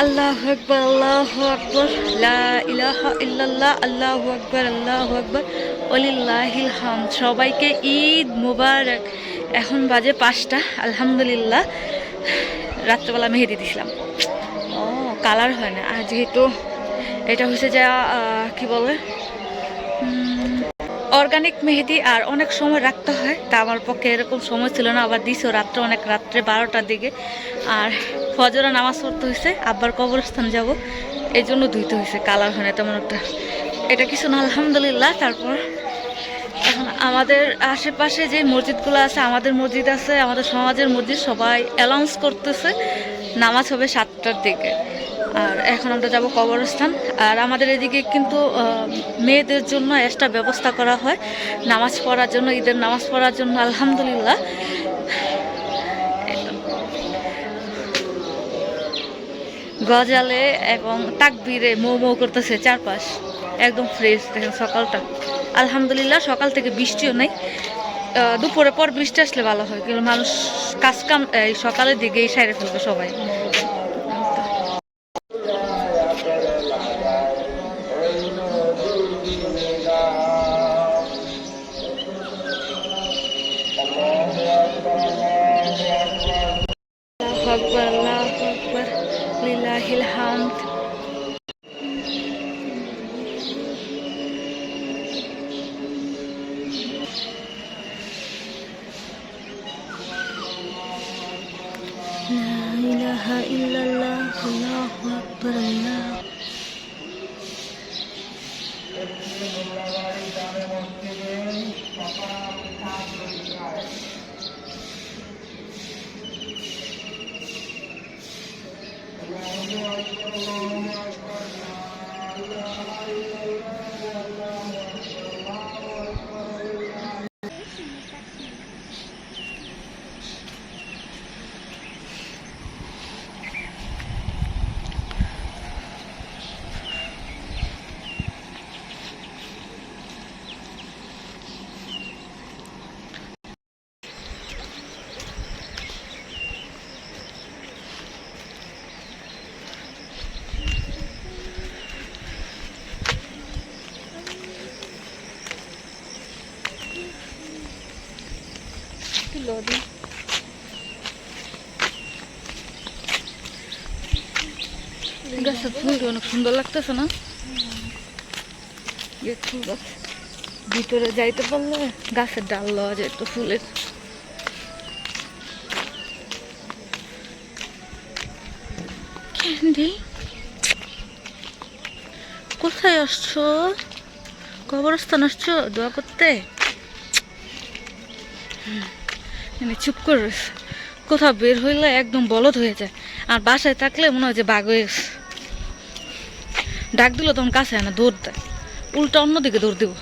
আল্লাহু আকবার, আল্লাহু আকবার, লা ইলাহা ইল্লাল্লাহ, আল্লাহু আকবার, আল্লাহু আকবার, ওয়ালিল্লাহিল হামদ। সবাইকে ঈদ মুবারক। এখন বাজে 5টা। আলহামদুলিল্লাহ রাত্রেবেলা মেহেদি দিছিলাম। ও কালার হয় না, আর যেহেতু এটা হচ্ছে যে কি বলে অর্গানিক মেহেদি, আর অনেক সময় রাখতে হয়, তা আমার পক্ষে এরকম সময় ছিল না। আবার দিছো রাত্রে, অনেক রাত্রে 12টার দিকে, আর ফজরে নামাজ পড়তে হয়েছে, আবার কবরস্থান যাব, এই জন্য ধুইতে হয়েছে। কালার হয় না তেমন একটা, এটা কিছু না। আলহামদুলিল্লাহ। তারপর এখন আমাদের আশেপাশে যে মসজিদগুলো আছে, আমাদের মসজিদ আছে, আমাদের সমাজের মসজিদ, সবাই অ্যানাউন্স করতেছে নামাজ হবে 7টার দিকে। আর এখন আমরা যাব কবরস্থান। আর আমাদের এদিকে কিন্তু মেয়েদের জন্য এক্সট্রা ব্যবস্থা করা হয় নামাজ পড়ার জন্য, ঈদের নামাজ পড়ার জন্য। আলহামদুলিল্লাহ। গজালে এবং তাকবীরে মৌ মৌ করতেছে চারপাশ, একদম ফ্রেশ। দেখেন সকালটা, আলহামদুলিল্লাহ। সকাল থেকে বৃষ্টিও নেই। দুপুরে পর বৃষ্টি আসলে ভালো হয়, কিন্তু মানুষ কাজকাম এই সকালের দিকেই সাইরে ফেলবে সবাই। আল্লাহু আকবার, আল্লাহু আকবার, লিল্লাহিল হামদ। লা ইলাহা ইল্লাল্লাহ, আল্লাহু আকবার, আল্লাহ। লোডিং গাছের ফুলটা অনেক সুন্দর লাগতেছে না? ফুল গাছ ভিতরে যাইতে পারলে গাছের ডাল লওয়া যায় তো ফুলের। ক্যান্ডি, কোথায় আসছো? কবরস্থান আসছো দোয়া করতে? চুপ করে কোথাও বের হইলে একদম বলদ হয়ে যায়, আর বাসায় থাকলে মনে হয় যে বাঘ হয়ে গেছে। ডাক দিল তখন কাছে না, দৌড় দেয়, উল্টা অন্যদিকে দৌড় দিব।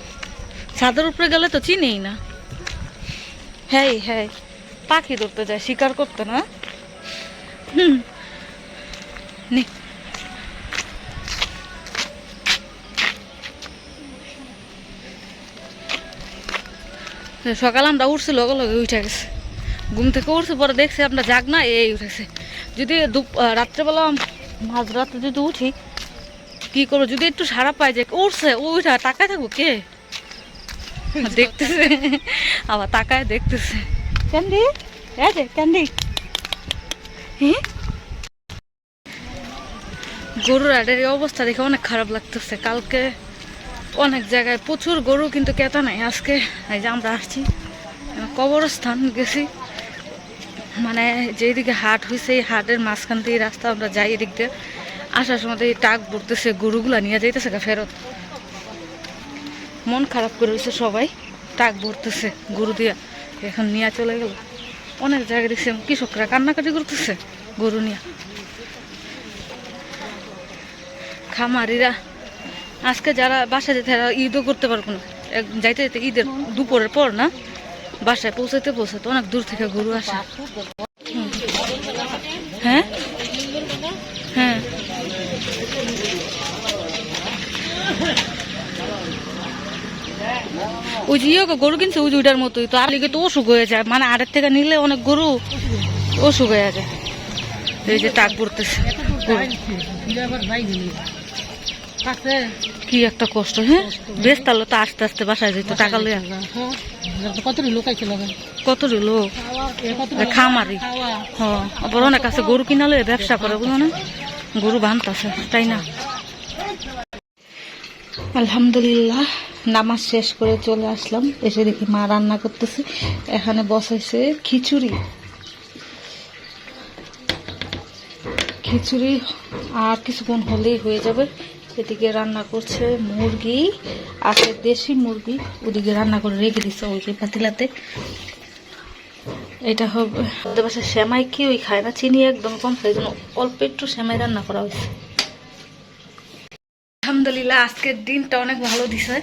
ছাদের উপরে গেলে তো চিনেই না। হ্যাঁ হ্যাঁ, পাখি ধরতে যায়, শিকার করতে না। নে সকালে আমরা উঠছি, লগে লগে উঠে গেছে, ঘুম থেকে উঠছে, পরে দেখছি আমরা জাগ না, এই উঠেছে। যদি রাত্রেবেলা মাঝরাতে যদি উঠি কি করবো, যদি একটু সারা পাই যে উঠছে, উঠা তাকায় থাকবো কে দেখতেছে, আবার তাকায় দেখতেছে। ক্যান্ডি, ক্যান্ডি, গরুর আডের অবস্থা দেখে অনেক খারাপ লাগতেছে। কালকে অনেক জায়গায় প্রচুর গরু, কিন্তু ক্রেতা নাই। আজকে এই যে আমরা আসছি কবরস্থান গেছি, মানে যেদিকে হাট হয়েছে এই হাটের মাঝখান দিয়ে রাস্তা, আমরা যাই এদিক দিয়ে। আসার সময় এই টাক ভরতেছে, গরুগুলা নিয়ে যাইতেছে ফেরত। মন খারাপ করে রয়েছে সবাই, টাক ভরতেছে গরু দিয়া, এখন নিয়ে চলে গেল। অনেক জায়গায় দেখছি কৃষকরা কান্নাকাটি করতেছে গরু নিয়ে। খামারিরা আজকে যারা বাসায় যেতে, তারা ঈদও করতে পারবো না। যাইতে যেতে ঈদের দুপুরের পর না, বাসায় পৌঁছাতে অনেক দূর থেকে গরু আসে। হ্যাঁ হ্যাঁ, ওই যে গরু কিনছে ওই ওইটার মতোই তো, আর লিগে তো অসুখ হয়ে যায়, মানে আড়ের থেকে নিলে অনেক গরু অসুখ হয়ে যায়। এই যে টাক পড়তেছে, কি একটা কষ্ট। হ্যাঁ বেশ, তাহলে তো আস্তে আস্তে বাসায় যেত টাকা লইয়া। কত লোক খামারি, হ্যাঁ আবার অনেক আছে গরু কিনা লইয়া ব্যবসা করে, বুঝলো না, গরু বানতাছে, তাই না। আলহামদুলিল্লাহ নামাজ শেষ করে চলে আসলাম, এসে দেখি মা রান্না করতেছে। এখানে বসাইছে খিচুড়ি, খিচুড়ি আর কিছুক্ষণ হলেই হয়ে যাবে। এদিকে রান্না করছে মুরগি, আছে দেশি মুরগি, ওদিকে রান্না করে রেখে দিচ্ছে ওই যে পাতিলাতে। এটা হবে বাসায় সেমাই, কি ওই খায় না, চিনি একদম কম, সেই জন্য অল্প একটু সেমাই রান্না করা হয়েছে। আলহামদুলিল্লাহ আজকের দিনটা অনেক ভালো দিছে,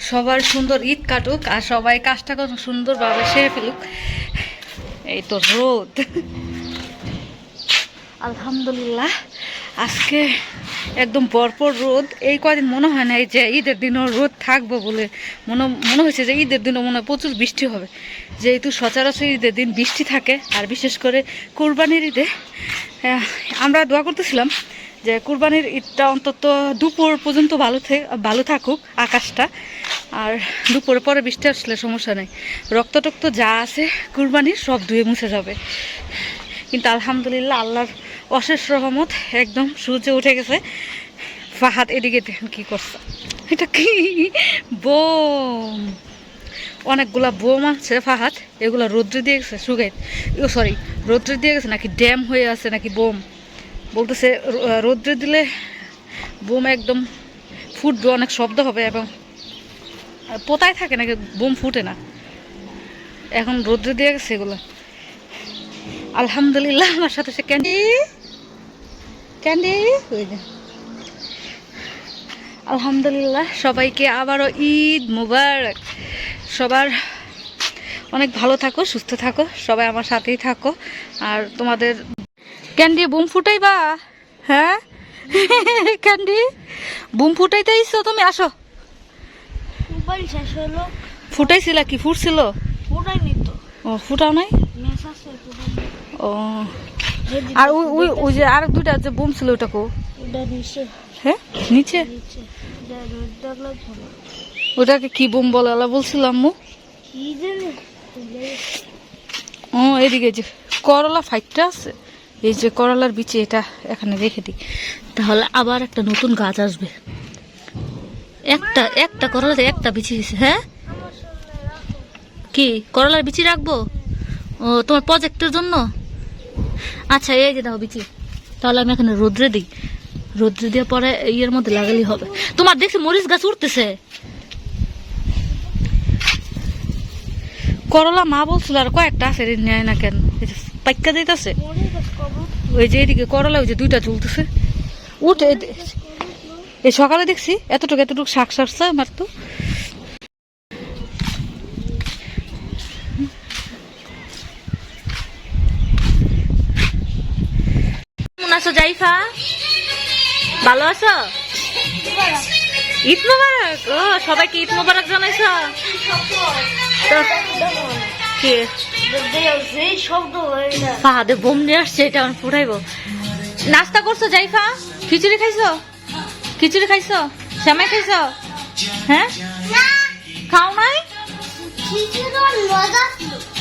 সবার সুন্দর ঈদ কাটুক আর সবাই কাজটা কত সুন্দরভাবে সেরে ফেলুক। এই তো রোদ, আলহামদুলিল্লাহ আজকে একদম ভরপুর রোদ। এই কদিন মনে হয় না এই যে ঈদের দিনও রোদ থাকবো বলে, মনে হয়েছে যে ঈদের দিনও মনে হয় প্রচুর বৃষ্টি হবে, যেহেতু সচরাচর ঈদের দিন বৃষ্টি থাকে। আর বিশেষ করে কুরবানির ঈদে আমরা দোয়া করতেছিলাম যে কুরবানির ঈদটা অন্তত দুপুর পর্যন্ত ভালো থাকুক আকাশটা, আর দুপুরের পরে বৃষ্টি আসলে সমস্যা নেই, রক্ত যা আছে কুরবানির সব ধুয়ে মুছে যাবে। কিন্তু আলহামদুলিল্লাহ আল্লাহর অশেষ রহমত, একদম সূর্য উঠে গেছে। ফাহাদ এদিকে দেখেন কি করছে, এটা কি বোম, অনেকগুলা বোম আছে ফাহাদ, এগুলা রৌদ্রে দিয়ে গেছে শুকাই, সরি রৌদ্রে দিয়ে গেছে নাকি ড্যাম হয়ে আছে নাকি বোম, বলতেছে রৌদ্রে দিলে বোম একদম ফুটবে, অনেক শব্দ হবে এবং পোতায় থাকে নাকি বোম ফুটে না, এখন রৌদ্রে দিয়ে গেছে এগুলো। আলহামদুলিল্লাহ আমার সাথে সে ক্যান্ডি হয়ে যায়। আলহামদুলিল্লাহ সবাইকে আবারও ঈদ মুবারক, সবার অনেক ভালো থাকো, সুস্থ থাকো, সবাই আমার সাথেই থাকো। আর তোমাদের ক্যান্ডি বুম ফুটাইবা, হ্যাঁ ক্যান্ডি বুম ফুটাইতে ইচ্ছো তুমি, আসো। ফুটাইছিলা কি, ফুটছিল? ও ফুটাও নাই, ও আর ওই যে আর দুইটা যে বোম ছিল ওটা কো, হ্যাঁ নিচে, ওটাকে কি বোম বলে আল্লাহ বলছিল আম্মু। ও এদিকে যে করলা ফাইটটা আছে, এই যে করলার বিচি, এটা এখানে রেখে দিই, তাহলে আবার একটা নতুন গাছ আসবে। একটা করলাতে একটা বিচি হয়েছে। হ্যাঁ কি করলার বিচি রাখবো? ও তোমার প্রজেক্টের জন্য, আচ্ছা এই যে দাও বিচি, তাহলে আমি এখানে রোদ্রে দিই, রোদ্রে দিয়ে পরে ইয়ের মধ্যে লাগালেই হবে। তোমার দেখছি মরিচ গাছ উঠতেছে, করলা মা বলছিল আর কয়েকটা আছে, নেয় না কেন, পাইকা দিতেছে ওই যে এদিকে করলা, ওই যে দুইটা ঝুলতেছে উঠে। এই সকালে দেখছি এতটুকু শাক সারছে আমার। তো কেমন আছো জাইফা, ভালো আছো? ঈদ মোবারক, ও সবাইকে ঈদ মোবারক জানাইছ। ফাহাদে বোম নিয়ে আসছে, এটা আমার ফুটাইবো। নাস্তা করছো জাইফা? খিচুড়ি খাইছো? সেমাই খাইছো? হ্যাঁ খাও নাই?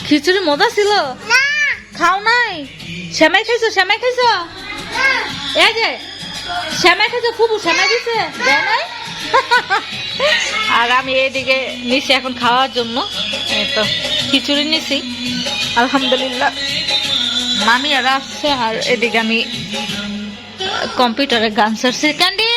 খিচুড়ি মজা ছিল, খাও নাই? সেমাই খাইছো? এই যে সেমাই খাইছো, ফুবু সেমাই দিছে দেয় নাই? আর আমি এদিকে নিছি এখন খাওয়ার জন্য, তো খিচুড়ি নিছি আলহামদুলিল্লাহ। মামি আর আসছে, আর এদিকে আমি কম্পিউটারে গান সারছি। ক্যান্ডি